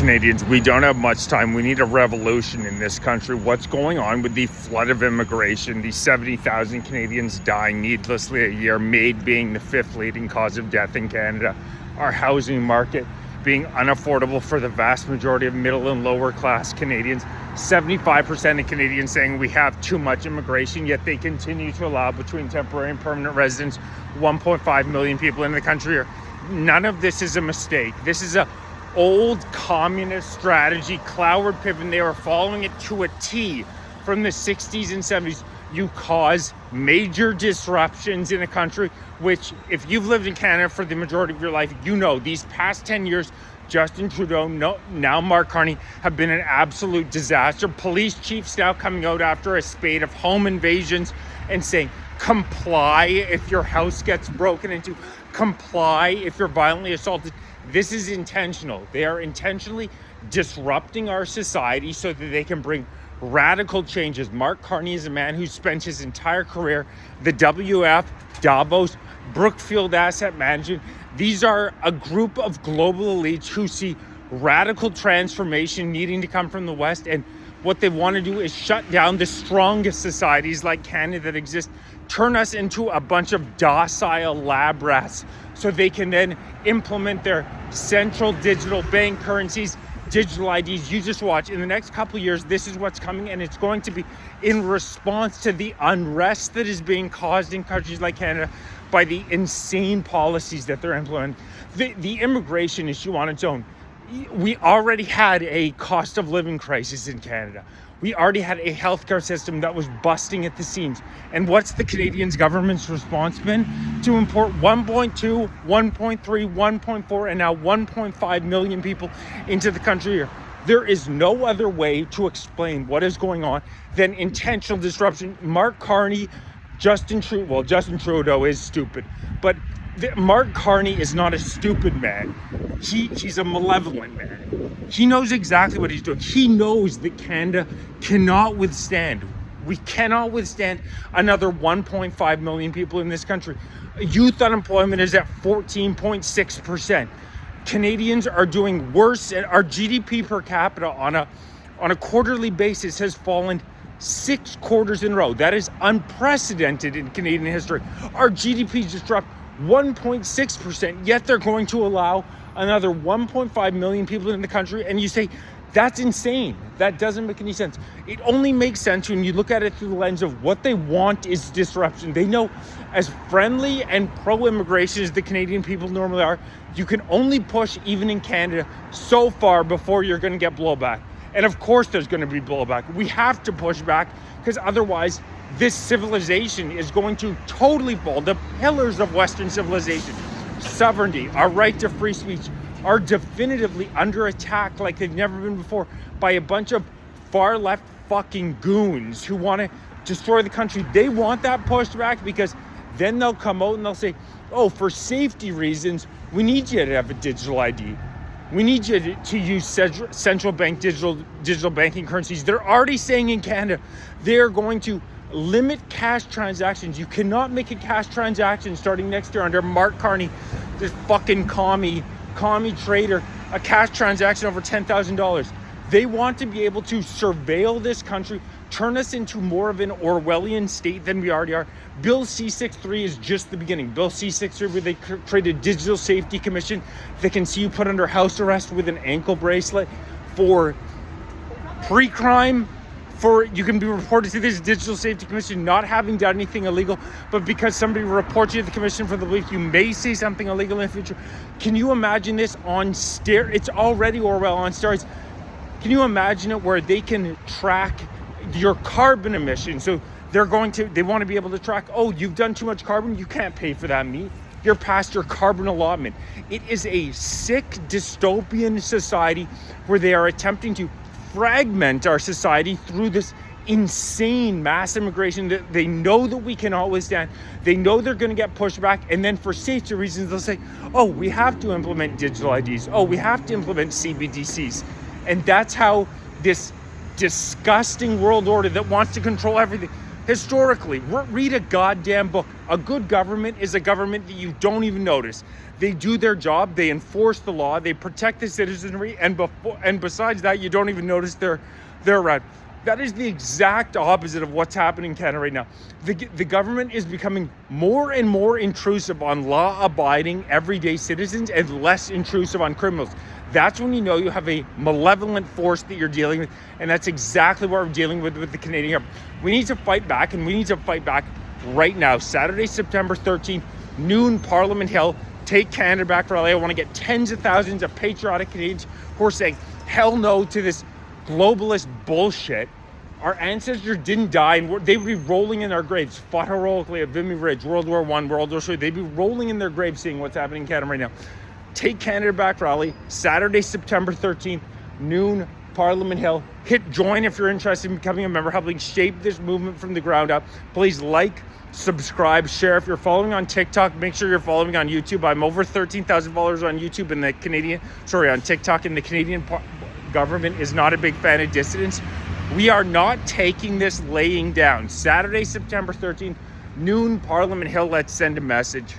Canadians, we don't have much time. We need a revolution in this country. What's going on with the flood of immigration, the 70,000 Canadians dying needlessly a year, MAID being the 5th leading cause of death in Canada, our housing market being unaffordable for the vast majority of middle and lower class Canadians, 75% of Canadians saying we have too much immigration, yet they continue to allow between temporary and permanent residents 1.5 million people in the country. None of this is a mistake. This is a old communist strategy, Cloward Piven. They were following it to a T from the 60s and 70s. You cause major disruptions in a country, which if you've lived in Canada for the majority of your life, you know these past 10 years, Justin Trudeau, now Mark Carney, have been an absolute disaster. Police chiefs now coming out after a spate of home invasions and saying, comply if your house gets broken into, comply if you're violently assaulted. This is intentional. They are intentionally disrupting our society so that they can bring radical changes. Mark Carney is a man who spent his entire career, the WF, Davos, Brookfield Asset Management. These are a group of global elites who see radical transformation needing to come from the West, and what they want to do is shut down the strongest societies like Canada that exist, turn us into a bunch of docile lab rats so they can then implement their central digital bank currencies, digital IDs. You just watch. In the next couple of years, this is what's coming, and it's going to be in response to the unrest that is being caused in countries like Canada by the insane policies that they're implementing. The immigration issue on its own, we already had a cost of living crisis in Canada. We already had a healthcare system that was busting at the seams. And what's the Canadian government's response been? To import 1.2, 1.3, 1.4, and now 1.5 million people into the country here. There is no other way to explain what is going on than intentional disruption. Mark Carney, Justin Trudeau is stupid, but Mark Carney is not a stupid man. He's a malevolent man. He knows exactly what he's doing. He knows that Canada cannot withstand. We cannot withstand another 1.5 million people in this country. Youth unemployment is at 14.6%. Canadians are doing worse, and our GDP per capita on a quarterly basis has fallen 6 quarters in a row. That is unprecedented in Canadian history. Our GDP just dropped 1.6%, yet they're going to allow another 1.5 million people in the country, and you say, that's insane. That doesn't make any sense. It only makes sense when you look at it through the lens of what they want is disruption. They know, as friendly and pro-immigration as the Canadian people normally are, you can only push, even in Canada, so far before you're going to get blowback. And of course there's going to be blowback. We have to push back, because otherwise this civilization is going to totally fall. The pillars of Western civilization, sovereignty, our right to free speech, are definitively under attack like they've never been before by a bunch of far left fucking goons who want to destroy the country. They want that pushed back, because then they'll come out and they'll say, oh, for safety reasons, we need you to have a digital ID. We need you to use central bank digital banking currencies. They're already saying in Canada, they're going to limit cash transactions. You cannot make a cash transaction starting next year under Mark Carney, this fucking commie trader, a cash transaction over $10,000. They want to be able to surveil this country, turn us into more of an Orwellian state than we already are. Bill C-63 is just the beginning. Bill C-63, where they create a digital safety commission that can see you put under house arrest with an ankle bracelet for pre-crime. You can be reported to this digital safety commission not having done anything illegal, but because somebody reports you to the commission for the belief you may say something illegal in the future. Can you imagine this on steroids? It's already Orwell on steroids. Can you imagine it where they can track your carbon emissions? So they want to be able to track, oh, you've done too much carbon, you can't pay for that meat. You're past your carbon allotment. It is a sick dystopian society where they are attempting to fragment our society through this insane mass immigration that they know that we cannot withstand. They know they're going to get pushed back, and then for safety reasons they'll say, oh, we have to implement digital IDs. Oh, we have to implement CBDCs. And that's how this disgusting world order that wants to control everything. Historically, read a goddamn book. A good government is a government that you don't even notice. They do their job, they enforce the law, they protect the citizenry, and besides that, you don't even notice they're around. That is the exact opposite of what's happening in Canada right now. The government is becoming more and more intrusive on law-abiding everyday citizens and less intrusive on criminals. That's when you know you have a malevolent force that you're dealing with, and that's exactly what we're dealing with the Canadian government. We need to fight back, and we need to fight back right now. Saturday, September 13th, noon, Parliament Hill. Take Canada Back rally. I want to get tens of thousands of patriotic Canadians who are saying hell no to this globalist bullshit. Our ancestors didn't die, and they would be rolling in their graves, fought heroically at Vimy Ridge, World War I, World War II. They'd be rolling in their graves seeing what's happening in Canada right now. Take Canada Back rally, Saturday, September 13th, noon, Parliament Hill. Hit join if you're interested in becoming a member, helping shape this movement from the ground up. Please like, subscribe, share. If you're following on TikTok, make sure you're following on YouTube. I'm over 13,000 followers on YouTube, and on TikTok, and the Canadian government is not a big fan of dissidents. We are not taking this laying down. Saturday, September 13th, noon, Parliament Hill. Let's send a message.